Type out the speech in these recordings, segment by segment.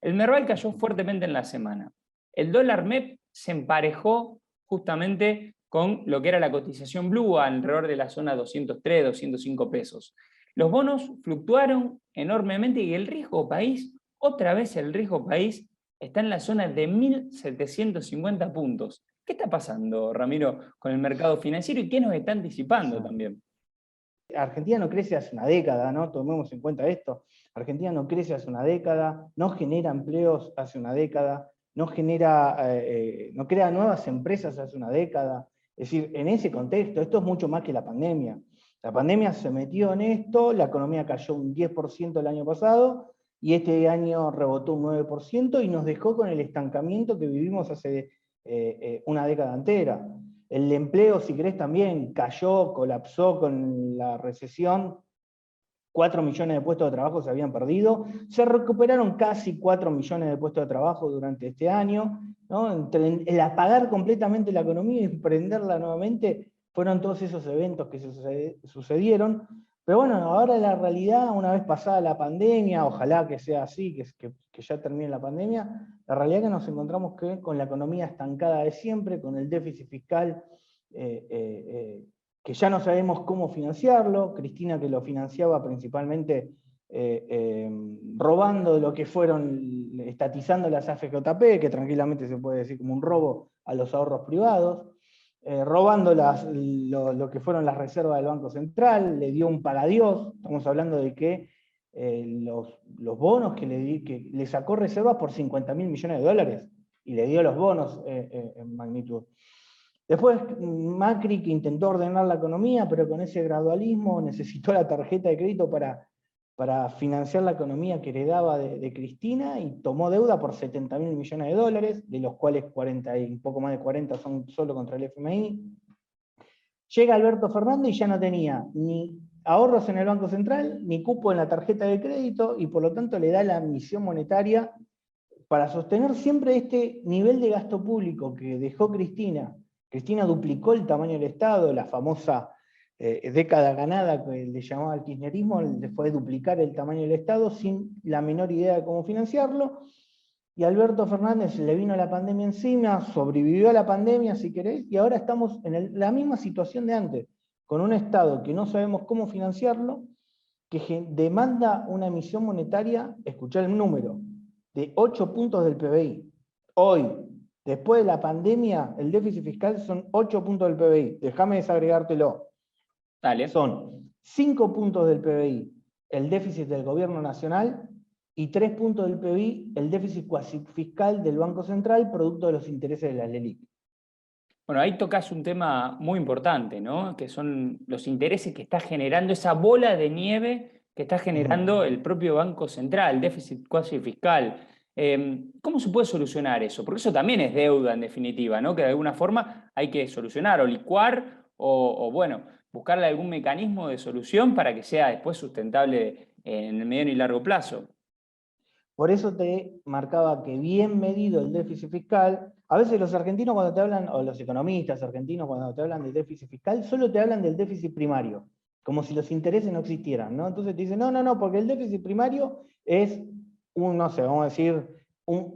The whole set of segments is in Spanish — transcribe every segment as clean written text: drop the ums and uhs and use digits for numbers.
El Merval cayó fuertemente en la semana. El dólar MEP se emparejó justamente con lo que era la cotización blue alrededor de la zona 203, 205 pesos. Los bonos fluctuaron enormemente y el riesgo país, otra vez el riesgo país, está en la zona de 1.750 puntos. ¿Qué está pasando, Ramiro, con el mercado financiero y qué nos está anticipando también? Argentina no crece hace una década, ¿no? Tomemos en cuenta esto. Argentina no crece hace una década, no genera empleos hace una década, no crea nuevas empresas hace una década. Es decir, en ese contexto, esto es mucho más que la pandemia. La pandemia se metió en esto, la economía cayó un 10% el año pasado, y este año rebotó un 9% y nos dejó con el estancamiento que vivimos hace una década entera. El empleo, si querés, también cayó, colapsó con la recesión. 4 millones de puestos de trabajo se habían perdido. Se recuperaron casi 4 millones de puestos de trabajo durante este año, ¿no? Entre el apagar completamente la economía y prenderla nuevamente, fueron todos esos eventos que sucedieron. Pero bueno, ahora la realidad, una vez pasada la pandemia, ojalá que sea así, que ya termine la pandemia, la realidad es que nos encontramos con la economía estancada de siempre, con el déficit fiscal que ya no sabemos cómo financiarlo. Cristina, que lo financiaba principalmente robando lo que fueron, estatizando las AFJP, que tranquilamente se puede decir como un robo a los ahorros privados, robando lo que fueron las reservas del Banco Central, le dio un pagadiós. Estamos hablando de que los bonos que le sacó reservas por 50.000 millones de dólares, y le dio los bonos en magnitud. Después Macri, que intentó ordenar la economía, pero con ese gradualismo necesitó la tarjeta de crédito para financiar la economía que heredaba de Cristina, y tomó deuda por 70.000 millones de dólares, de los cuales 40 y un poco más de 40 son solo contra el FMI. Llega Alberto Fernández y ya no tenía ni ahorros en el Banco Central, ni cupo en la tarjeta de crédito, y por lo tanto le da la emisión monetaria para sostener siempre este nivel de gasto público que dejó Cristina. Cristina duplicó el tamaño del Estado, la famosa década ganada que le llamaba el kirchnerismo, fue duplicar el tamaño del Estado sin la menor idea de cómo financiarlo. Y a Alberto Fernández le vino la pandemia encima, sobrevivió a la pandemia, si querés, y ahora estamos en la misma situación de antes, con un Estado que no sabemos cómo financiarlo, que demanda una emisión monetaria, escuchá el número, de 8 puntos del PBI. Hoy, después de la pandemia, el déficit fiscal son 8 puntos del PBI. Déjame desagregártelo. Dale. Son 5 puntos del PBI el déficit del gobierno nacional, y 3 puntos del PBI el déficit cuasi fiscal del Banco Central, producto de los intereses de la LELIQ. Bueno, ahí tocas un tema muy importante, ¿no? Que son los intereses que está generando esa bola de nieve que está generando el propio Banco Central, déficit cuasi fiscal. ¿Cómo se puede solucionar eso? Porque eso también es deuda, en definitiva, ¿no? Que de alguna forma hay que solucionar o licuar o bueno, buscarle algún mecanismo de solución para que sea después sustentable en el mediano y largo plazo. Por eso te marcaba que bien medido el déficit fiscal. A veces los argentinos cuando te hablan, o los economistas argentinos cuando te hablan del déficit fiscal, solo te hablan del déficit primario, como si los intereses no existieran, ¿no? Entonces te dicen, no, porque el déficit primario es no sé, vamos a decir, un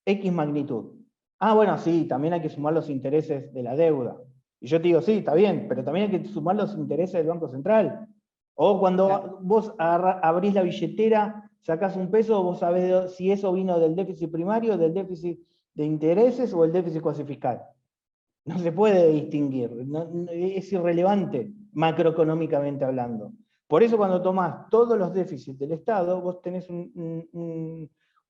X magnitud. Ah, bueno, sí, también hay que sumar los intereses de la deuda. Y yo te digo, sí, está bien, pero también hay que sumar los intereses del Banco Central. O cuando vos abrís la billetera, sacás un peso, vos sabés si eso vino del déficit primario, del déficit de intereses o el déficit cuasi fiscal. No se puede distinguir, es irrelevante macroeconómicamente hablando. Por eso cuando tomás todos los déficits del Estado, vos tenés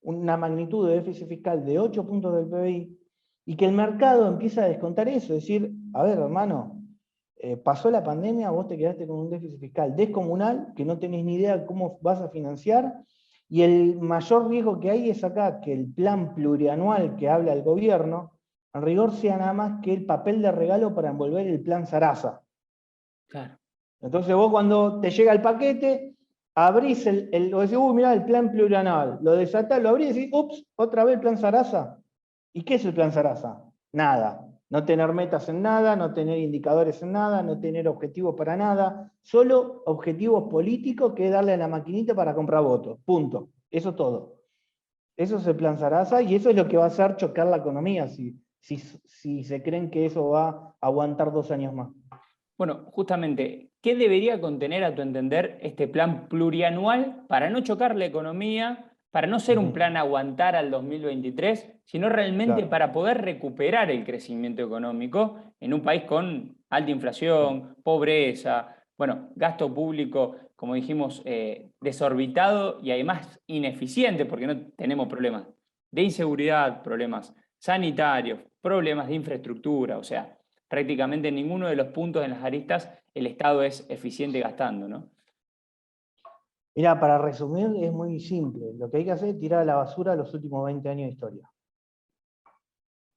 una magnitud de déficit fiscal de 8 puntos del PBI, y que el mercado empieza a descontar eso, es decir, a ver, hermano, pasó la pandemia, vos te quedaste con un déficit fiscal descomunal, que no tenés ni idea cómo vas a financiar, y el mayor riesgo que hay es acá, que el plan plurianual que habla el gobierno, en rigor sea nada más que el papel de regalo para envolver el plan Sarasa. Claro. Entonces vos cuando te llega el paquete, abrís o decís, mirá, el plan plurianual, lo desatás, lo abrís y decís, ups, otra vez el plan Sarasa. ¿Y qué es el plan Sarasa? Nada. No tener metas en nada, no tener indicadores en nada, no tener objetivos para nada, solo objetivos políticos que darle a la maquinita para comprar votos. Punto. Eso todo. Eso es el plan Sarasa y eso es lo que va a hacer chocar la economía, si se creen que eso va a aguantar 2 años más. Bueno, justamente, ¿qué debería contener, a tu entender, este plan plurianual para no chocar la economía, para no ser un plan aguantar al 2023, sino realmente Claro, para poder recuperar el crecimiento económico en un país con alta inflación, pobreza, bueno, gasto público, como dijimos, desorbitado y además ineficiente, porque no tenemos problemas de inseguridad, problemas sanitarios, problemas de infraestructura, o sea, prácticamente en ninguno de los puntos en las aristas el Estado es eficiente gastando, ¿no? Mira, para resumir es muy simple. Lo que hay que hacer es tirar a la basura los últimos 20 años de historia.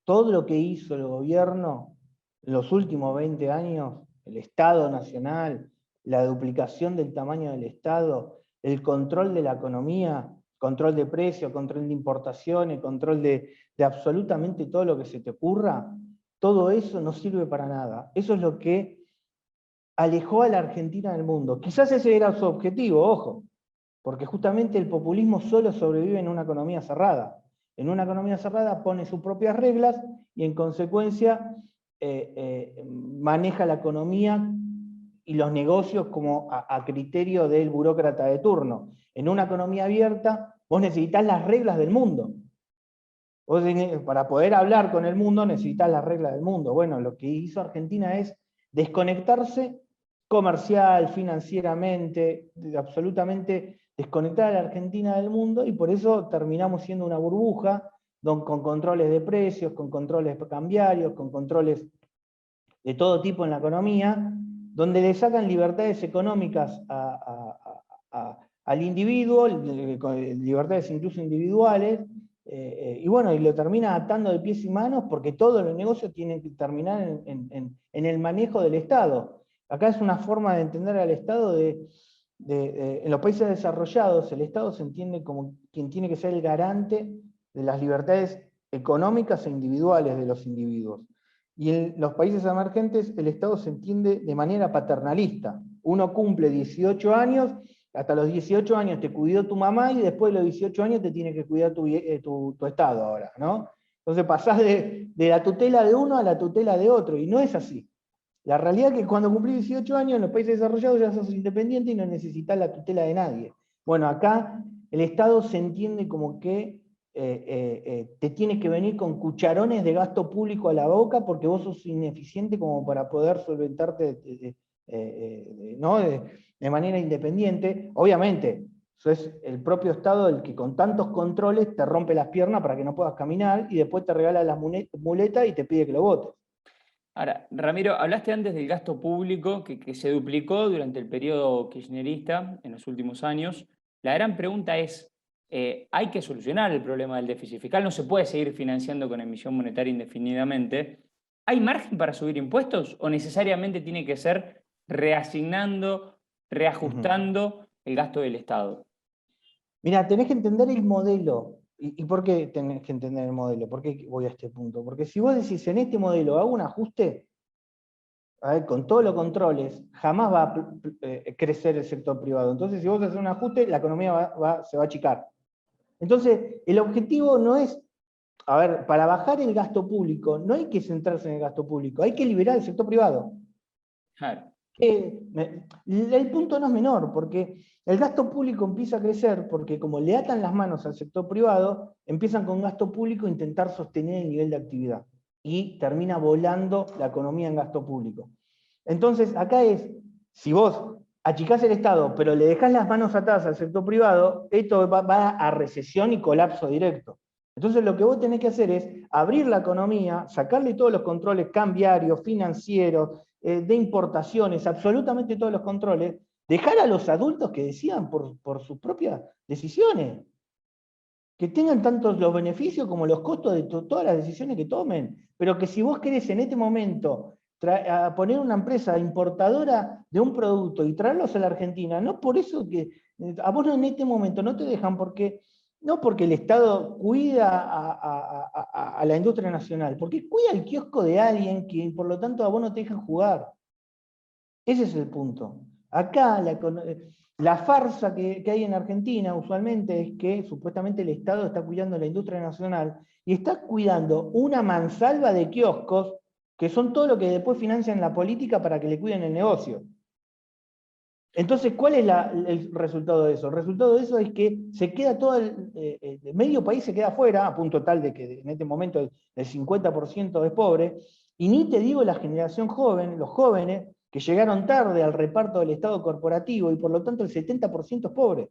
Todo lo que hizo el gobierno en los últimos 20 años, el Estado nacional, la duplicación del tamaño del Estado, el control de la economía, control de precios, control de importaciones, control de absolutamente todo lo que se te ocurra, todo eso no sirve para nada. Eso es lo que alejó a la Argentina del mundo. Quizás ese era su objetivo, ojo, porque justamente el populismo solo sobrevive en una economía cerrada. En una economía cerrada pone sus propias reglas y en consecuencia maneja la economía y los negocios como a criterio del burócrata de turno. En una economía abierta vos necesitas las reglas del mundo. Vos, para poder hablar con el mundo necesitas las reglas del mundo. Bueno, lo que hizo Argentina es desconectarse comercial, financieramente, absolutamente desconectar a la Argentina del mundo, y por eso terminamos siendo una burbuja con controles de precios, con controles cambiarios, con controles de todo tipo en la economía, donde le sacan libertades económicas al individuo, libertades incluso individuales, y bueno, y lo termina atando de pies y manos porque todos los negocios tienen que terminar en el manejo del Estado. Acá es una forma de entender al Estado en los países desarrollados, el Estado se entiende como quien tiene que ser el garante de las libertades económicas e individuales de los individuos. Y en los países emergentes el Estado se entiende de manera paternalista. Uno cumple 18 años, hasta los 18 años te cuidó tu mamá y después de los 18 años te tiene que cuidar tu Estado ahora, ¿no? Entonces pasás de la tutela de uno a la tutela de otro, y no es así. La realidad es que cuando cumplís 18 años en los países desarrollados ya sos independiente y no necesitas la tutela de nadie. Bueno, acá el Estado se entiende como que te tiene que venir con cucharones de gasto público a la boca porque vos sos ineficiente como para poder solventarte ¿no? de manera independiente. Obviamente, eso es el propio Estado el que con tantos controles te rompe las piernas para que no puedas caminar y después te regala las muletas y te pide que lo votes. Ahora, Ramiro, hablaste antes del gasto público que se duplicó durante el periodo kirchnerista en los últimos años. La gran pregunta es, ¿hay que solucionar el problema del déficit fiscal? No se puede seguir financiando con emisión monetaria indefinidamente. ¿Hay margen para subir impuestos o necesariamente tiene que ser reasignando, reajustando el gasto del Estado? Mira, tenés que entender el modelo. ¿Y por qué tenés que entender el modelo? ¿Por qué voy a este punto? Porque si vos decís, en este modelo hago un ajuste, a ver, con todos los controles, jamás va a crecer el sector privado. Entonces, si vos haces un ajuste, la economía se va a achicar. Entonces, el objetivo no es, a ver, para bajar el gasto público, no hay que centrarse en el gasto público, hay que liberar el sector privado. Claro. El punto no es menor, porque el gasto público empieza a crecer porque como le atan las manos al sector privado, empiezan con gasto público a intentar sostener el nivel de actividad y termina volando la economía en gasto público. Entonces, acá es, si vos achicás el Estado, pero le dejás las manos atadas al sector privado, esto va a recesión y colapso directo. Entonces lo que vos tenés que hacer es abrir la economía, sacarle todos los controles cambiarios, financieros, de importaciones, absolutamente todos los controles, dejar a los adultos que decidan por sus propias decisiones, que tengan tanto los beneficios como los costos de todas las decisiones que tomen, pero que si vos querés en este momento a poner una empresa importadora de un producto y traerlos a la Argentina, no por eso que a vos en este momento no te dejan porque no porque el Estado cuida a la industria nacional, porque cuida el kiosco de alguien que por lo tanto a vos no te dejan jugar. Ese es el punto. Acá La farsa que hay en Argentina usualmente es que supuestamente el Estado está cuidando la industria nacional y está cuidando una mansalva de kioscos que son todo lo que después financian la política para que le cuiden el negocio. Entonces, ¿cuál es el resultado de eso? El resultado de eso es que se queda todo el medio país se queda afuera, a punto tal de que en este momento el 50% es pobre, y ni te digo la generación joven, los jóvenes, que llegaron tarde al reparto del Estado corporativo y por lo tanto el 70% es pobre.